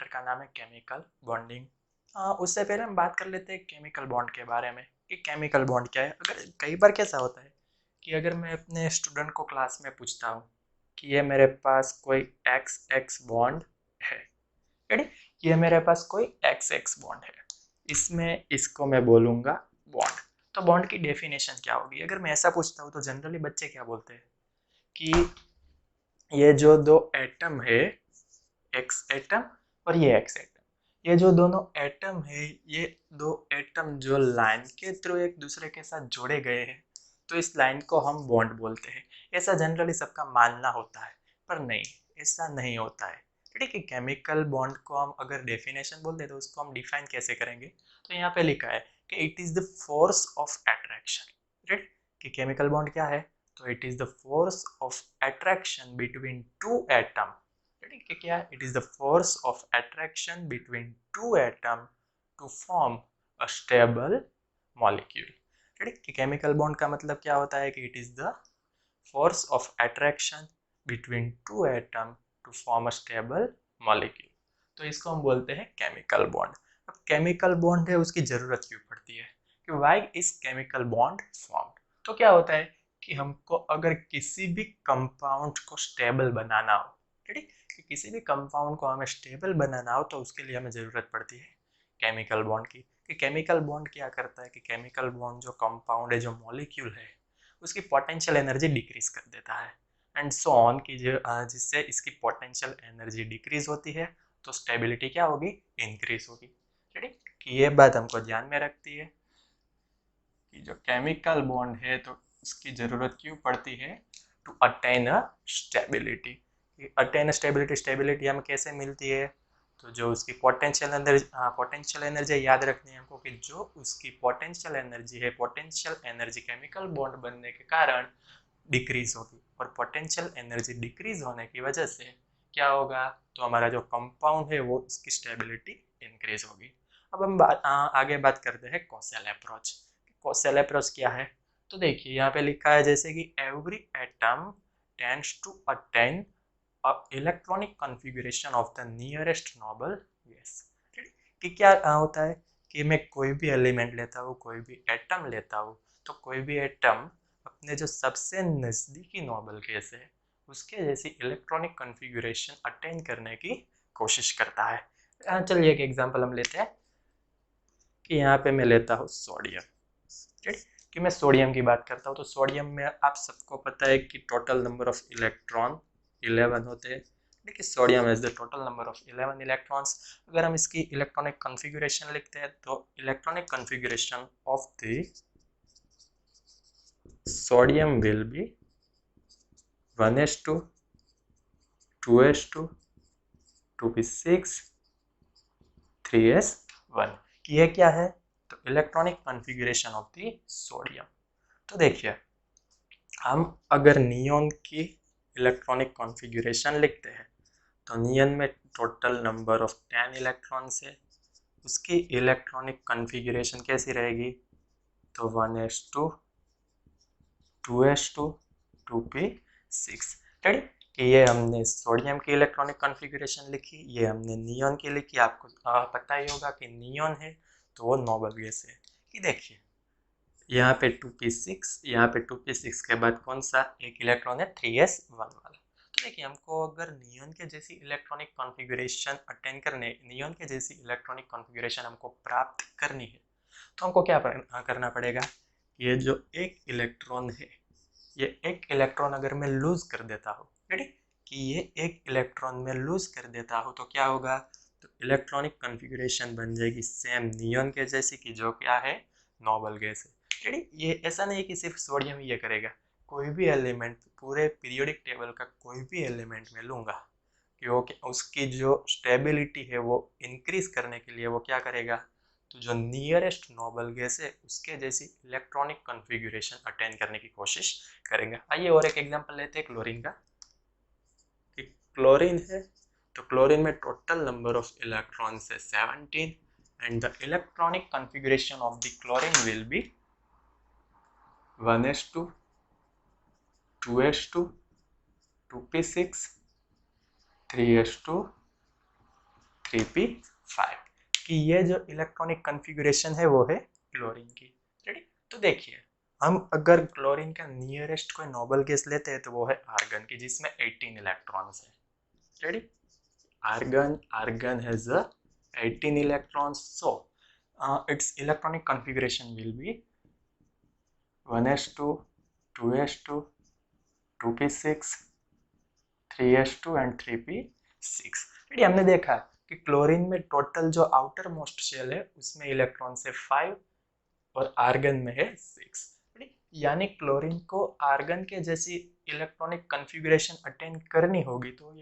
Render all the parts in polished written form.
Chapter का नाम है केमिकल बॉन्डिंग। उससे पहले हम बात कर लेते हैं केमिकल बॉन्ड के बारे में कि केमिकल बॉन्ड क्या है। अगर कई बार कैसा होता है कि अगर मैं अपने स्टूडेंट को क्लास में पूछता हूँ कि ये मेरे पास कोई एक्स एक्स बॉन्ड है, ये मेरे पास कोई एक्स एक्स बॉन्ड है, इसमें इसको मैं बोलूँगा बॉन्ड। तो बॉन्ड की डेफिनेशन क्या होगी? अगर मैं ऐसा पूछता हूँ तो जनरली बच्चे क्या बोलते हैं कि ये जो दो एटम है, एक्स एटम और ये एक्स एटम, ये जो दोनों एटम है, ये दो एटम जो लाइन के थ्रू एक दूसरे के साथ जोड़े गए हैं, तो इस लाइन को हम बॉन्ड बोलते हैं। ऐसा जनरली सबका मानना होता है, पर नहीं, ऐसा नहीं होता है। ठीक है, केमिकल बॉन्ड को हम अगर डेफिनेशन बोलते हैं तो उसको हम डिफाइन कैसे करेंगे? तो यहाँ पे लिखा है कि it is the force of attraction. Right, कि केमिकल बॉन्ड क्या है? तो it is the force of attraction between two atom. ठीक है, क्या? It is the force of attraction between two atom to form a stable molecule. ठीक है, chemical bond का मतलब क्या होता है कि it is the force of attraction between two atom to form a stable molecule। तो इसको हम बोलते हैं केमिकल बॉन्ड। अब केमिकल बॉन्ड है, उसकी जरूरत क्यों पड़ती है कि why is chemical bond formed? तो क्या होता है कि हमको अगर किसी भी कंपाउंड को स्टेबल बनाना हो, ठीक है, कि किसी भी कंपाउंड को हमें स्टेबल बनाना हो, तो उसके लिए हमें जरूरत पड़ती है केमिकल बॉन्ड की। कि केमिकल बॉन्ड क्या करता है कि केमिकल बॉन्ड जो कंपाउंड है, जो मॉलिक्यूल है, उसकी पोटेंशियल एनर्जी डिक्रीज कर देता है एंड सो ऑन, की जिससे इसकी पोटेंशियल एनर्जी डिक्रीज होती है तो स्टेबिलिटी क्या होगी? इंक्रीज होगी। ठीक है, कि ये बात हमको ध्यान में रखती है कि जो केमिकल बॉन्ड है तो उसकी जरूरत क्यों पड़ती है? To attain a stability. Attain stability, stability हमें कैसे मिलती है? तो जो उसकी पोटेंशियल एनर्जी याद रखनी है हमको कि जो उसकी पोटेंशियल एनर्जी है, पोटेंशियल एनर्जी केमिकल बॉन्ड बनने के कारण डिक्रीज होगी, और पोटेंशियल एनर्जी डिक्रीज होने की वजह से क्या होगा? तो हमारा जो कंपाउंड है वो उसकी स्टेबिलिटी इंक्रीज होगी। अब हम आगे बात करते हैं कॉसेल अप्रोच। कॉसेल अप्रोच क्या है? तो देखिए यहाँ पे लिखा है जैसे कि every atom tends to attain electronic configuration of the nearest noble gas. कि क्या होता है कि मैं कोई भी एलिमेंट लेता हूँ, कोई भी एटम लेता हूँ, तो कोई भी एटम अपने जो सबसे नज़दीकी नोबल गैस है उसके जैसी इलेक्ट्रॉनिक कॉन्फ़िगरेशन अटेन करने की कोशिश करता है। चलिए एक एग्जांपल हम लेते हैं कि यहाँ पे मैं लेता हूँ सोडियम। ठीक, कि मैं सोडियम की बात करता हूँ तो सोडियम में आप सबको पता है कि टोटल नंबर ऑफ इलेक्ट्रॉन 11 होते हैं। देखिए sodium is the total number of 11 electrons. अगर हम इसकी इलेक्ट्रॉनिक कॉन्फ़िगरेशन लिखते हैं तो electronic configuration of the sodium will be 1s2 2s2 2p6 3s1। ये क्या है? तो electronic configuration of the sodium. तो देखिए हम अगर नियॉन की इलेक्ट्रॉनिक कॉन्फ़िगरेशन लिखते हैं तो नियॉन में टोटल नंबर ऑफ 10 इलेक्ट्रॉन्स है, उसकी इलेक्ट्रॉनिक कॉन्फ़िगरेशन कैसी रहेगी? तो 1s2 2s2 2p6। रेडी, कि ये हमने सोडियम की इलेक्ट्रॉनिक कॉन्फ़िगरेशन लिखी, ये हमने नियॉन की लिखी। आपको पता ही होगा कि नियॉन है तो वो नोबल गैस है। कि देखिए यहाँ पे 2p6, यहाँ पे 2p6 के बाद कौन सा एक इलेक्ट्रॉन है? 3s1 वाला। तो देखिए हमको अगर नियॉन के जैसी इलेक्ट्रॉनिक कॉन्फ़िगरेशन अटेन करने, नियॉन के जैसी इलेक्ट्रॉनिक कॉन्फ़िगरेशन हमको प्राप्त करनी है, तो हमको क्या करना पड़ेगा? ये जो एक इलेक्ट्रॉन है, ये एक इलेक्ट्रॉन अगर मैं लूज कर देता हूँ, रेडी, कि ये एक इलेक्ट्रॉन में लूज कर देता हूँ तो क्या होगा? तो इलेक्ट्रॉनिक कॉन्फ़िगरेशन बन जाएगी सेम नियॉन के जैसी, की जो क्या है? नोबल गैस है। रेडी, ये ऐसा नहीं कि सिर्फ सोडियम ही ये करेगा, कोई भी एलिमेंट, पूरे पीरियोडिक टेबल का कोई भी एलिमेंट में लूंगा, क्योंकि उसकी जो स्टेबिलिटी है वो इंक्रीज करने के लिए वो क्या करेगा? तो जो नियरेस्ट नोबल गैस है उसके जैसी इलेक्ट्रॉनिक कॉन्फ़िगरेशन अटेन करने की कोशिश करेंगे। आइए और एक एग्जांपल लेते हैं क्लोरीन का। कि क्लोरीन है तो क्लोरीन में टोटल नंबर ऑफ इलेक्ट्रॉन्स है 17 and the electronic configuration of the chlorine will be 1s2 2s2 2p6 3s2 3p5 कि ये जो इलेक्ट्रॉनिक कॉन्फ़िगरेशन है वो है क्लोरीन की। रेडी? तो देखिए हम अगर क्लोरीन का नियरेस्ट कोई नोबल गैस लेते हैं तो वो है आर्गन की, जिसमें 18 इलेक्ट्रॉन्स है। Ready? argon has 18 electrons, so its electronic configuration will be 1s2 2s2 2p6 3s2 and 3p6। हमने देखा कि क्लोरीन में टोटल जो आउटर मोस्ट शेल है उसमें इलेक्ट्रॉन से 5 और आर्गन में है 6। यानी क्लोरीन को आर्गन के जैसी इलेक्ट्रॉनिक कॉन्फ़िगरेशन अटेन करनी होगी तो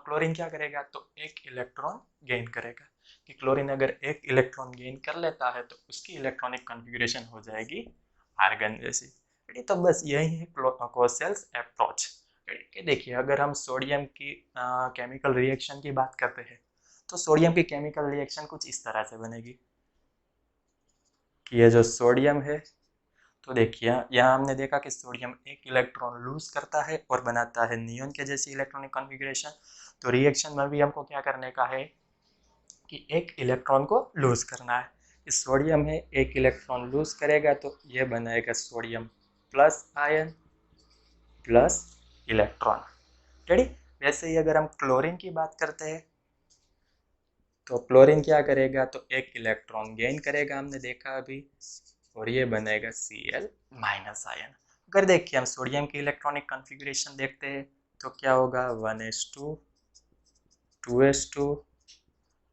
क्लोरीन क्या करेगा, तो एक इलेक्ट्रॉन गेन करेगा। कि क्लोरीन अगर एक इलेक्ट्रॉन गेन कर लेता है तो उसकी इलेक्ट्रॉनिक कॉन्फ़िगरेशन हो जाएगी आर्गन जैसी। तो बस यही है कोसेल्स अप्रोच। देखिए अगर हम सोडियम की केमिकल रिएक्शन की बात करते हैं तो सोडियम की केमिकल रिएक्शन कुछ इस तरह से बनेगी कि ये जो सोडियम है, तो देखिए यहाँ हमने देखा कि सोडियम एक इलेक्ट्रॉन लूज करता है और बनाता है नियॉन के जैसी इलेक्ट्रॉनिक कॉन्फ़िगरेशन। तो रिएक्शन में भी हमको क्या करने का है कि एक इलेक्ट्रॉन को लूज करना है। इस सोडियम है एक इलेक्ट्रॉन लूज करेगा तो ये बनाएगा sodium plus ion plus electron. Ready? वैसे ही अगर हम क्लोरीन की बात करते हैं तो क्लोरीन क्या करेगा, तो एक इलेक्ट्रॉन गेन करेगा, हमने देखा अभी, और ये बनेगा Cl माइनस आयन। अगर देखिए हम सोडियम की इलेक्ट्रॉनिक कॉन्फ़िगरेशन देखते हैं तो क्या होगा 1s2 2s2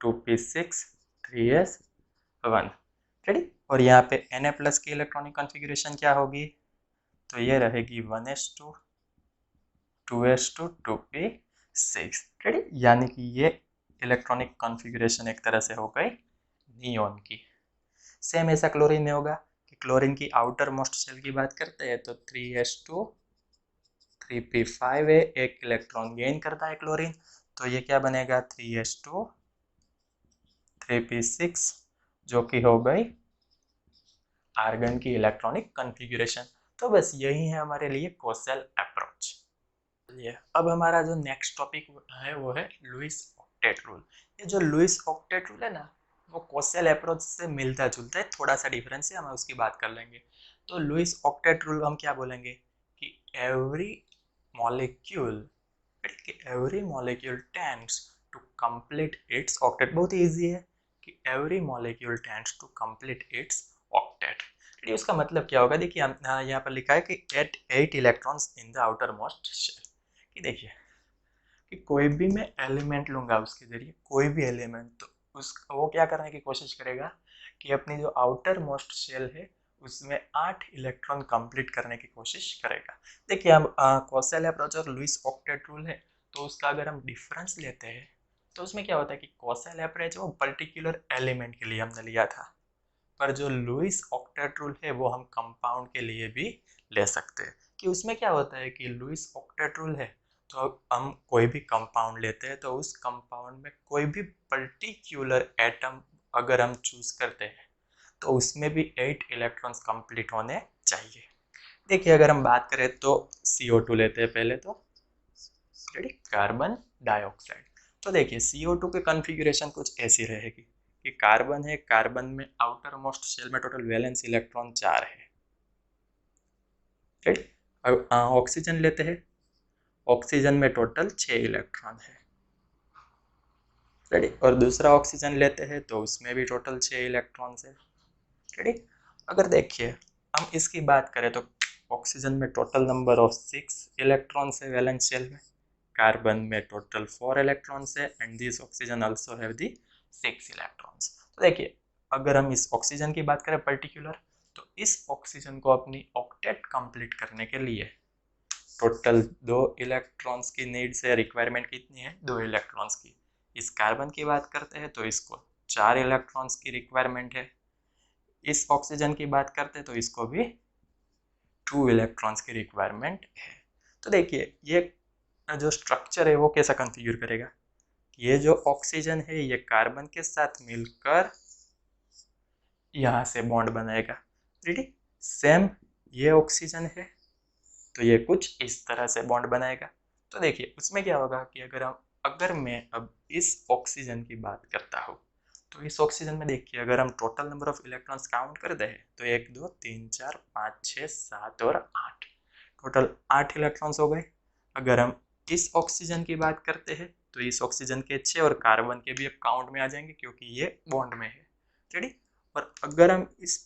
2p6 3s1। Ready? और यहाँ पे Na प्लस की इलेक्ट्रॉनिक कॉन्फ़िगरेशन क्या होगी, तो ये रहेगी 1s2 2s2 2p6। रेडी? यानी कि ये इलेक्ट्रॉनिक कॉन्फ़िगरेशन एक तरह से हो गई नियॉन की। सेम ऐसा क्लोरीन में होगा कि क्लोरीन की आउटर मोस्ट शेल की बात करते हैं तो 3s2 3p5 है, एक इलेक्ट्रॉन गेन करता है क्लोरीन, तो ये क्या बनेगा 3s2 3p6 जो कि हो गई आर्गन की इलेक्ट्रॉनिक कॉन्फ़िगरेशन। तो बस यही है हमारे लिए कोसेल अप्रोच। अब हमारा जो नेक्स्ट टॉपिक है वो है लुईस ऑक्टेट रूल। ये जो लुईस ऑक्टेट रूल है ना वो कोसेल अप्रोच से मिलता जुलता है, थोड़ा सा डिफरेंस है, हम उसकी बात कर लेंगे। तो लुईस ऑक्टेट रूल हम क्या बोलेंगे कि every molecule tends to complete its octet. बहुत ही ईजी है कि every molecule tends to complete its octet. उसका मतलब क्या होगा, देखिए यहाँ पर लिखा है कि eight 8 electrons in the outermost shell. कि देखिए कि कोई भी मैं एलिमेंट लूंगा उसके जरिए, कोई भी एलिमेंट, तो उस वो क्या करने की कोशिश करेगा कि अपनी जो आउटर मोस्ट शेल है उसमें 8 इलेक्ट्रॉन कंप्लीट करने की कोशिश करेगा। देखिए हम कोसेल अप्रोच और लुईस ऑक्टेट रूल है तो उसका अगर हम डिफरेंस लेते हैं तो उसमें क्या होता है कि कोसेल अप्रोच वो पर्टिकुलर एलिमेंट के लिए हमने लिया था, पर जो लुईस ऑक्टेट रूल है वो हम कंपाउंड के लिए भी ले सकते हैं। कि उसमें क्या होता है कि लुईस ऑक्टेट रूल है तो हम कोई भी कंपाउंड लेते हैं तो उस कंपाउंड में कोई भी पर्टिकुलर एटम अगर हम चूज करते हैं तो उसमें भी 8 इलेक्ट्रॉन्स कंप्लीट होने चाहिए। देखिए अगर हम बात करें तो CO2 लेते हैं पहले, तो कार्बन डाइऑक्साइड। तो देखिए CO2 की कॉन्फ़िगरेशन कुछ ऐसी रहेगी कि कार्बन है, कार्बन में आउटर मोस्ट शेल में टोटल वैलेंस इलेक्ट्रॉन 4 है। अब ऑक्सीजन लेते हैं, ऑक्सीजन में टोटल 6 इलेक्ट्रॉन है। रेडी? और दूसरा ऑक्सीजन लेते हैं तो उसमें भी टोटल 6 इलेक्ट्रॉन्स है। रेडी? अगर देखिए हम इसकी बात करें तो ऑक्सीजन में टोटल नंबर ऑफ 6 इलेक्ट्रॉन्स है वैलेंस शेल में, कार्बन में टोटल 4 इलेक्ट्रॉन्स है, and this oxygen also have the 6 electrons. तो देखिए अगर हम इस ऑक्सीजन की बात करें पर्टिकुलर, तो इस ऑक्सीजन को अपनी ऑक्टेट कंप्लीट करने के लिए टोटल 2 इलेक्ट्रॉन्स की नीड्स है, रिक्वायरमेंट कितनी है 2 इलेक्ट्रॉन्स की। इस कार्बन की बात करते हैं तो इसको 4 इलेक्ट्रॉन्स की रिक्वायरमेंट है। इस ऑक्सीजन की बात करते हैं तो इसको भी 2 इलेक्ट्रॉन्स की रिक्वायरमेंट है। तो देखिए ये जो स्ट्रक्चर है वो कैसा कॉन्फ़िगर करेगा, ये जो ऑक्सीजन है ये कार्बन के साथ मिलकर यहाँ से बॉन्ड बनाएगा। रेडी? सेम ये ऑक्सीजन है तो ये कुछ इस तरह से बॉन्ड बनाएगा। तो देखिए उसमें क्या होगा कि अगर हम अगर मैं अब इस ऑक्सीजन की बात करता हूँ तो इस ऑक्सीजन में देखिए, अगर हम total number of electrons count कर दें तो 1 2 3 4 5 6 7 और 8, टोटल 8 इलेक्ट्रॉन्स हो गए। अगर हम इस ऑक्सीजन की बात करते हैं तो इस ऑक्सीजन के 6 और कार्बन के भी अब काउंट में आ जाएंगे क्योंकि ये बॉन्ड में है, रेडी। और अगर हम इस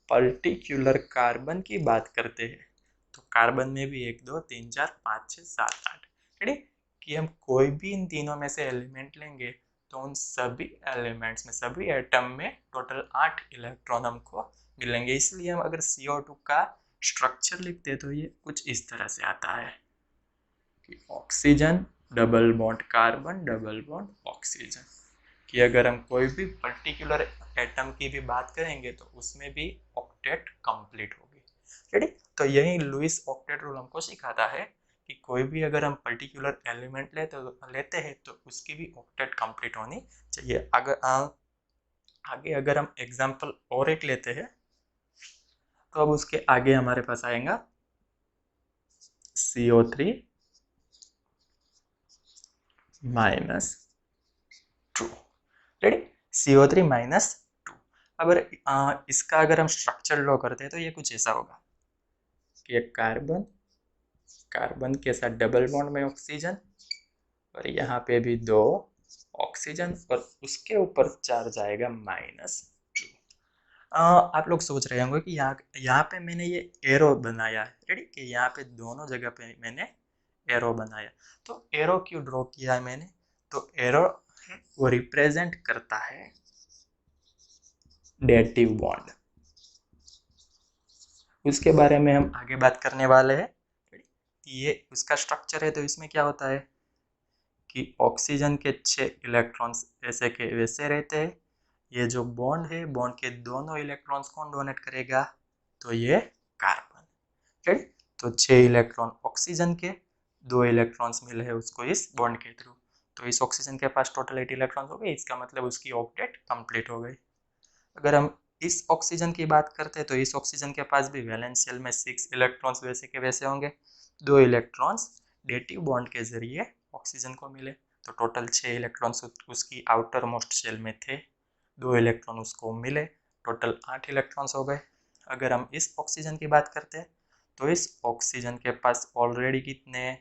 पर्टिकुलर कार्बन की बात करते हैं तो कार्बन में भी 1 2 3 4 5 6 7 8, रेडी। कि हम कोई भी इन तीनों में से एलिमेंट लेंगे तो उन सभी एलिमेंट्स में, सभी एटम में टोटल 8 इलेक्ट्रॉन हमको मिलेंगे। इसलिए हम अगर CO2 का स्ट्रक्चर लिखते हैं तो ये कुछ इस तरह से आता है कि oxygen double bond carbon double bond oxygen. कि अगर हम कोई भी पर्टिकुलर एटम की भी बात करेंगे तो उसमें भी ऑक्टेट कंप्लीट होगी, रेडी। तो यही लुईस ऑक्टेट रूल हमको सिखाता है कि कोई भी अगर हम पर्टिकुलर एलिमेंट लेते हैं तो उसकी भी ऑक्टेट कंप्लीट होनी चाहिए। आगे अगर हम एग्जांपल और एक लेते हैं तो अब उसके आगे हमारे पास आएगा CO3 minus 2, ready. CO3 minus 2। अगर इसका अगर हम स्ट्रक्चर ड्रॉ करते हैं तो ये कुछ ऐसा होगा कि एक कार्बन, कार्बन के साथ डबल बॉन्ड में ऑक्सीजन और यहाँ पे भी 2 ऑक्सीजन और उसके ऊपर चार्ज आएगा -2। आप लोग सोच रहे होंगे कि यहाँ पे मैंने ये एरो बनाया है, रेडी। कि यहाँ पे दोनों जगह पे मैंने एरो बनाया। तो एरो क्यों ड्रॉ किया है मैंने? तो एरो वो रिप्रेजेंट करता है डेटिव बॉन्ड, उसके बारे में हम आगे बात करने वाले हैं। ये उसका स्ट्रक्चर है तो इसमें क्या होता है कि ऑक्सीजन के 6 इलेक्ट्रॉन्स ऐसे के वैसे रहते हैं। ये जो बॉन्ड है, बॉन्ड के दोनों इलेक्ट्रॉन्स कौन डोनेट करेगा? तो ये कार्बन, राइट। तो 6 इलेक्ट्रॉन ऑक्सीजन के, 2 इलेक्ट्रॉन्स मिले हैं उसको इस बॉन्ड के थ्रू। तो इस ऑक्सीजन के पास टोटल 8 इलेक्ट्रॉन्स हो गए, इसका मतलब उसकी ऑक्टेट कंप्लीट हो गई। अगर हम इस ऑक्सीजन की बात करते हैं तो इस ऑक्सीजन के पास भी वैलेंस शेल में 6 इलेक्ट्रॉन्स वैसे के वैसे होंगे। 2 इलेक्ट्रॉन्स डेटिव बॉन्ड के जरिए ऑक्सीजन को मिले, तो टोटल 6 इलेक्ट्रॉन्स उसकी आउटर मोस्ट शेल में थे, 2 इलेक्ट्रॉन उसको मिले, टोटल 8 इलेक्ट्रॉन्स हो गए। अगर हम इस ऑक्सीजन की बात करते हैं तो इस ऑक्सीजन के पास ऑलरेडी कितने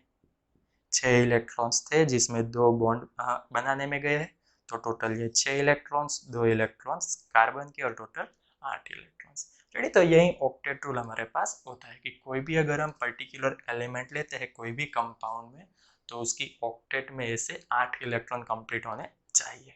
6 इलेक्ट्रॉन्स थे जिसमें 2 बॉन्ड बनाने में गए, तो टोटल ये 6 इलेक्ट्रॉन्स, 2 इलेक्ट्रॉन्स कार्बन के और टोटल 8 इलेक्ट्रॉन्स, रेडी। तो यही ऑक्टेट रूल हमारे पास होता है कि कोई भी अगर हम पर्टिकुलर एलिमेंट लेते हैं कोई भी कंपाउंड में तो उसकी ऑक्टेट में ऐसे 8 इलेक्ट्रॉन कंप्लीट होने चाहिए।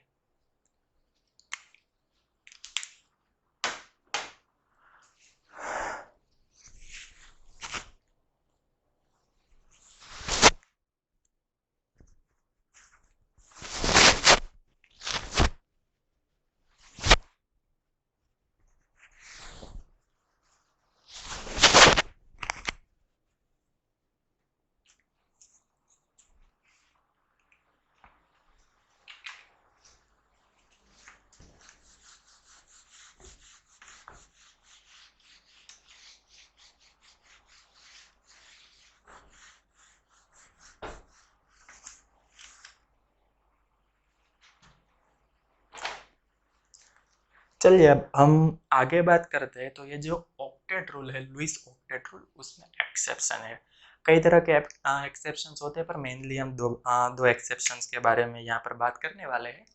चलिए अब हम आगे बात करते हैं। तो ये जो ऑक्टेट रूल है, लुईस ऑक्टेट रूल, उसमें एक्सेप्शन है। कई तरह के एक्सेप्शंस होते हैं पर मेनली हम दो एक्सेप्शंस के बारे में यहाँ पर बात करने वाले हैं।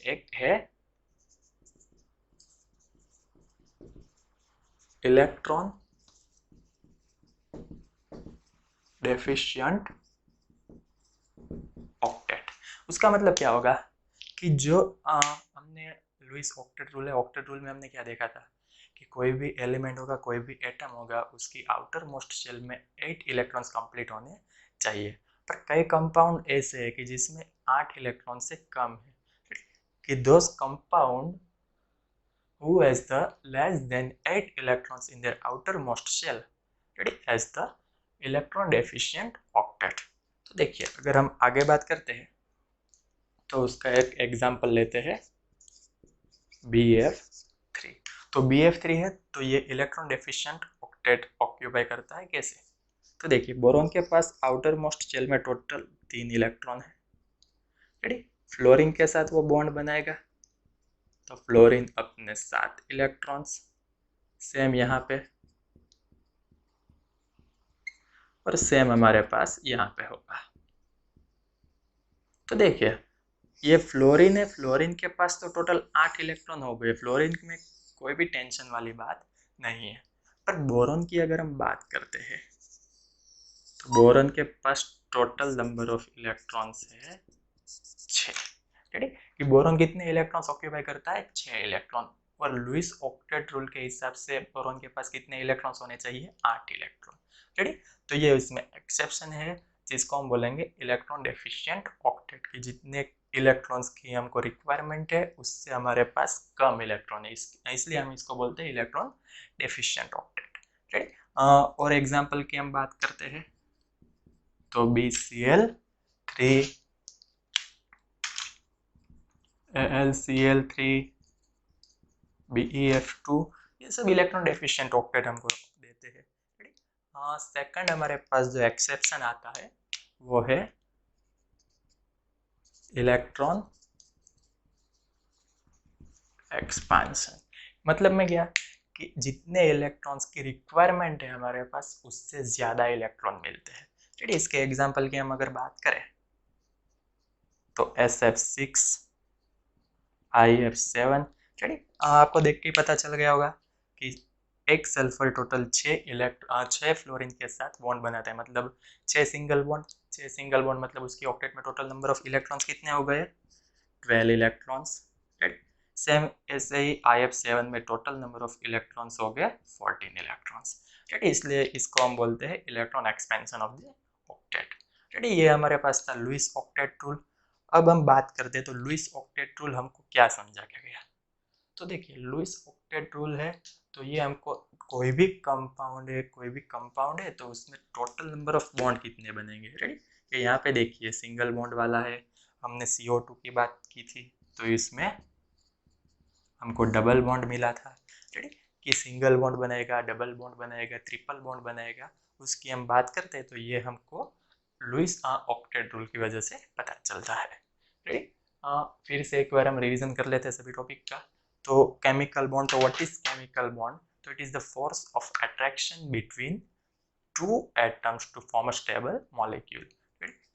एक है इलेक्ट्रॉन डेफिशिएंट ऑक्टेट। उसका मतलब क्या होगा कि जो हमने लुईस ऑक्टेट रूल है, ऑक्टेट रूल में हमने क्या देखा था कि कोई भी एलिमेंट होगा, कोई भी एटम होगा, उसकी आउटर मोस्ट शेल में 8 इलेक्ट्रॉन्स कंप्लीट होने चाहिए। पर कई कंपाउंड ऐसे है कि जिसमें 8 इलेक्ट्रॉन से कम है, कि दोस compound who has the less than 8 electrons in their outermost shell, ready, as the electron deficient octet। तो देखिए अगर हम आगे बात करते हैं तो उसका एक एग्जांपल लेते हैं BF3। तो BF3 है तो ये इलेक्ट्रॉन डेफिशिएंट ऑक्टेट ऑक्यूपाई करता है। कैसे? तो देखिए बोरॉन के पास आउटर मोस्ट शेल में टोटल 3 इलेक्ट्रॉन है, रेडी। फ्लोरीन के साथ वो बॉन्ड बनाएगा, तो फ्लोरीन अपने 7 इलेक्ट्रॉन्स, सेम यहाँ पे, और सेम हमारे पास यहाँ पे होगा। तो देखिए ये फ्लोरीन है, फ्लोरीन के पास तो टोटल 8 इलेक्ट्रॉन हो गए, फ्लोरीन में कोई भी टेंशन वाली बात नहीं है। पर बोरॉन की अगर हम बात करते हैं तो बोरॉन के पास टोटल नंबर ऑफ इलेक्ट्रॉन्स है 6। ठीक है कि बोरॉन कितने इलेक्ट्रॉन्स ऑक्यूपाई करता है? 6 इलेक्ट्रॉन। और लुईस ऑक्टेट रूल के हिसाब से बोरॉन के पास कितने इलेक्ट्रॉन्स होने चाहिए? 8 इलेक्ट्रॉन। ठीक, तो ये इसमें एक्सेप्शन है जिसको हम बोलेंगे इलेक्ट्रॉन डेफिशिएंट ऑक्टेट की, जितने इलेक्ट्रॉन्स की हमको रिक्वायरमेंट है उससे हमारे पास कम इलेक्ट्रॉन है, इसलिए हम इसको बोलते हैं इलेक्ट्रॉन डेफिशिएंट ऑक्टेट। ठीक, और एग्जांपल की हम बात करते हैं तो BCl3, AlCl3, BeF2, ये सब इलेक्ट्रॉन डेफिशिएंट ऑक्टेट हमको देते हैं। सेकंड हमारे पास जो एक्सेप्शन आता है वो है इलेक्ट्रॉन एक्सपांशन। मतलब में क्या कि जितने इलेक्ट्रॉन्स की रिक्वायरमेंट है हमारे पास उससे ज्यादा इलेक्ट्रॉन मिलते हैं। चलिए इसके एग्जांपल की हम अगर बात करें तो SF6, IF7। चलिए आपको देख के पता चल गया होगा कि एक सल्फर टोटल 6 फ्लोरीन के साथ बॉन्ड बनाता है, मतलब 6 सिंगल बॉन्ड। 6 सिंगल बॉन्ड मतलब उसकी ऑक्टेट में टोटल नंबर ऑफ इलेक्ट्रॉन्स कितने हो गए? 12 इलेक्ट्रॉन्स। राइट, सेम ऐसे ही IF7 में टोटल नंबर ऑफ इलेक्ट्रॉन्स हो गए 14 इलेक्ट्रॉन्स। राइट, इसलिए इसको हम बोलते हैं electron expansion of the octet. Right, ये हमारे पास था लुईस ऑक्टेट रूल। अब हम बात करते हैं तो लुईस ऑक्टेट रूल हमको क्या समझा के गया। तो देखिए लुईस ऑक्टेट रूल है तो ये हमको कोई भी कंपाउंड है तो उसमें टोटल नंबर ऑफ बॉन्ड कितने बनेंगे। रेडी, यहाँ पे देखिए सिंगल बॉन्ड वाला है, हमने CO2 की बात की थी तो इसमें हमको डबल बॉन्ड मिला था। रेडी, कि सिंगल बॉन्ड बनेगा, डबल बॉन्ड बनेगा, ट्रिपल बॉन्ड बनेगा, उसकी हम बात करते हैं तो ये हमको लुईस ऑक्टेट रूल की वजह से पता चलता है। रेडी, फिर से एक बार हम रिवीजन कर लेते हैं सभी टॉपिक का। तो केमिकल बॉन्ड, तो व्हाट इज केमिकल बॉन्ड? तो it is the force of attraction between two atoms to form a stable molecule.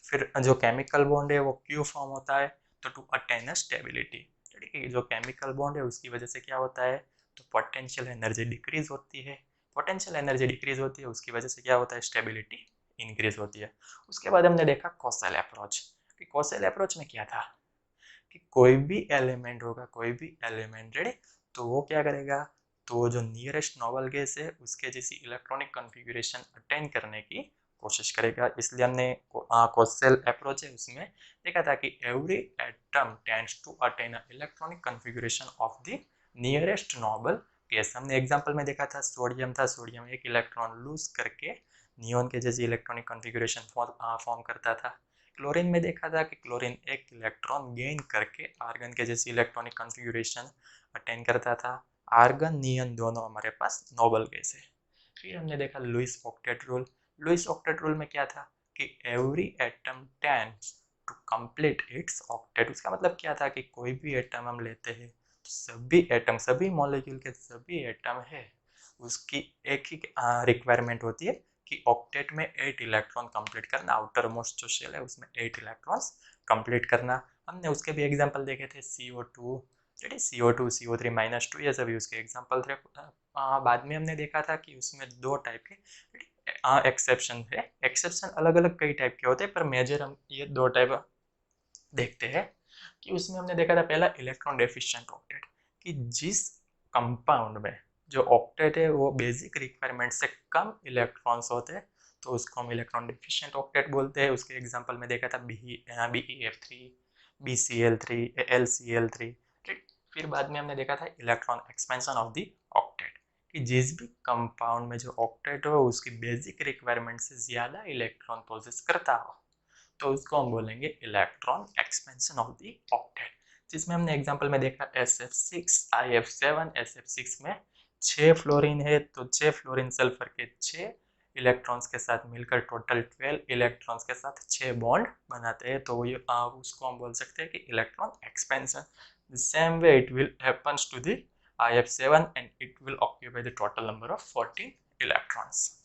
फिर जो केमिकल बॉन्ड है वो क्यों फॉर्म होता है? तो टू अटेन अ स्टेबिलिटी। जो केमिकल बॉन्ड है उसकी वजह से क्या होता है? तो पोटेंशियल एनर्जी डिक्रीज होती है। पोटेंशियल एनर्जी डिक्रीज होती है उसकी वजह से क्या होता है? स्टेबिलिटी इंक्रीज होती है। उसके बाद हमने देखा कोसेल अप्रोच। कि कोसेल अप्रोच में क्या था कि कोई भी एलिमेंट होगा, कोई भी एलिमेंट, रेडी, तो वो क्या करेगा? तो जो नियरेस्ट नोबल गैस है उसके जैसी इलेक्ट्रॉनिक कॉन्फ़िगरेशन अटेन करने की कोशिश करेगा। इसलिए हमने कोसेल अप्रोच है उसमें देखा था कि every atom tends to attain electronic configuration of the nearest noble gas. हमने एग्जांपल में देखा था सोडियम था, सोडियम एक इलेक्ट्रॉन लूज करके नियॉन के जैसी इलेक्ट्रॉनिक कॉन्फ़िगरेशन फॉर्म करता था। क्लोरीन में देखा था कि क्लोरीन एक इलेक्ट्रॉन गेन करके आर्गन के जैसी इलेक्ट्रॉनिक कॉन्फ़िगरेशन अटेन करता था। आर्गन नियन दोनों हमारे पास नोबल गैस है। फिर हमने देखा Lewis octet rule. Lewis octet rule में क्या था कि every atom tends to complete its octet. उसका मतलब क्या था कि कोई भी एटम हम लेते हैं तो सभी एटम, सभी मॉलिक्यूल के सभी एटम है उसकी एक ही रिक्वायरमेंट होती है कि ऑक्टेट में 8 इलेक्ट्रॉन कंप्लीट करना। आउटर मोस्ट जो शेल है उसमें 8 इलेक्ट्रॉन्स कंप्लीट करना। हमने उसके भी एग्जांपल देखे थे CO2, CO2, CO3-2, ये सभी उसके एग्जांपल थे। बाद में हमने देखा था कि उसमें 2 टाइप के एक्सेप्शन है। एक्सेप्शन अलग अलग कई टाइप के होते हैं पर मेजर हम ये 2 टाइप देखते हैं। कि उसमें हमने देखा था पहला इलेक्ट्रॉन डेफिशिएंट ऑक्टेट, कि जिस कंपाउंड में जो ऑक्टेट है वो बेसिक रिक्वायरमेंट से कम इलेक्ट्रॉन्स होते हैं तो उसको हम इलेक्ट्रॉन डेफिशिएंट ऑक्टेट बोलते हैं। उसके एग्जांपल में देखा था BeF3, BCl3, AlCl3। फिर बाद में हमने देखा था electron expansion of the octet, कि जिस भी कंपाउंड में जो ऑक्टेट हो उसकी बेसिक रिक्वायरमेंट से ज़्यादा इलेक्ट्रॉन पोजेस करता हो तो उसको हम बोलेंगे electron expansion of the octet. जिसमें हमने एग्जांपल में देखा SF6, IF7। SF6 में 6 फ्लोरीन है तो 6 फ्लोरीन सल्फर के 6 इलेक्ट्रॉन्स के साथ मिलकर टोटल 12 इलेक्ट्रॉन्स के साथ 6 बॉन्ड बनाते हैं, तो ये उसको हम बोल सकते हैं कि electron expansion. The same way it will happens to the IF7 and it will occupy the total number of 14 electrons.